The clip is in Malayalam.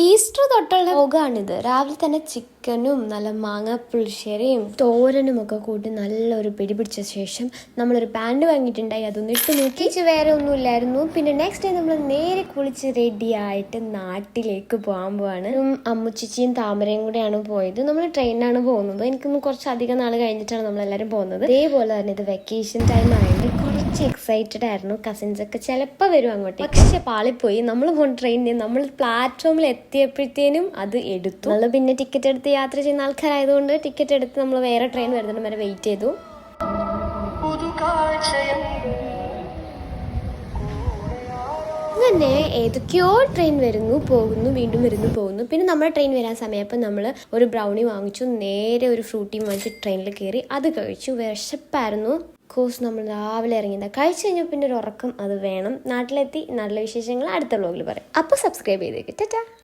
ഈസ്റ്റർ തൊട്ടുള്ള വ്ലോഗാണിത്. രാവിലെ തന്നെ ചിക്കനും നല്ല മാങ്ങ പുളിശ്ശേരിയും തോരനും ഒക്കെ കൂട്ടി നല്ലൊരു പിടി പിടിച്ച ശേഷം നമ്മളൊരു പാൻറ് വാങ്ങിയിട്ടുണ്ടായി. അതൊന്നും ഇട്ട് നോക്കിച്ച് വേറെ ഒന്നും ഇല്ലായിരുന്നു. പിന്നെ നെക്സ്റ്റ് ഡേ നമ്മൾ നേരെ കുളിച്ച് റെഡി ആയിട്ട് നാട്ടിലേക്ക് പോകാൻ പോവാണ്. അമ്മുച്ചിച്ചിയും താമരയും കൂടെയാണ് പോയത്. നമ്മൾ ട്രെയിനിനാണ് പോകുന്നത്. എനിക്കൊന്ന് കുറച്ചധികം നാൾ കഴിഞ്ഞിട്ടാണ് നമ്മളെല്ലാവരും പോകുന്നത്. അതേപോലെ തന്നെ ഇത് വെക്കേഷൻ ടൈം ആയതുകൊണ്ട് കുറച്ച് എക്സൈറ്റഡ് ആയിരുന്നു. കസിൻസ് ഒക്കെ ചിലപ്പോൾ വരും അങ്ങോട്ട്. പക്ഷെ പാളിപ്പോയി. നമ്മൾ പോകുന്ന ട്രെയിനിൽ നമ്മൾ പ്ലാറ്റ്ഫോമിൽ എത്തിയപ്പോഴത്തേനും അത് എടുത്തു. നമ്മൾ പിന്നെ ടിക്കറ്റ് എടുത്ത് യാത്ര ചെയ്യുന്ന ആൾക്കാരായതുകൊണ്ട് ടിക്കറ്റ് എടുത്ത് നമ്മൾ വേറെ ട്രെയിൻ വരുന്നതിന് വരെ വെയിറ്റ് ചെയ്തു. അങ്ങനെ ഏതൊക്കെയോ ട്രെയിൻ വരുന്നു പോകുന്നു, വീണ്ടും വരുന്നു പോകുന്നു. പിന്നെ നമ്മുടെ ട്രെയിൻ വരാൻ സമയപ്പോൾ നമ്മൾ ഒരു ബ്രൗണി വാങ്ങിച്ചു, നേരെ ഒരു ഫ്രൂട്ടിയും വാങ്ങിച്ച് ട്രെയിനിൽ കയറി അത് കഴിച്ചു. വിശപ്പായിരുന്നു. കോഴ്സ് നമ്മൾ രാവിലെ ഇറങ്ങിയതാണ്. കഴിച്ചു കഴിഞ്ഞാൽ പിന്നെ ഒരു ഉറക്കം അത് വേണം. നാട്ടിലെത്തി നല്ല വിശേഷങ്ങൾ അടുത്ത വ്ലോഗിൽ പറയാം. അപ്പോൾ സബ്സ്ക്രൈബ് ചെയ്തേക്ക്. ടാറ്റാ.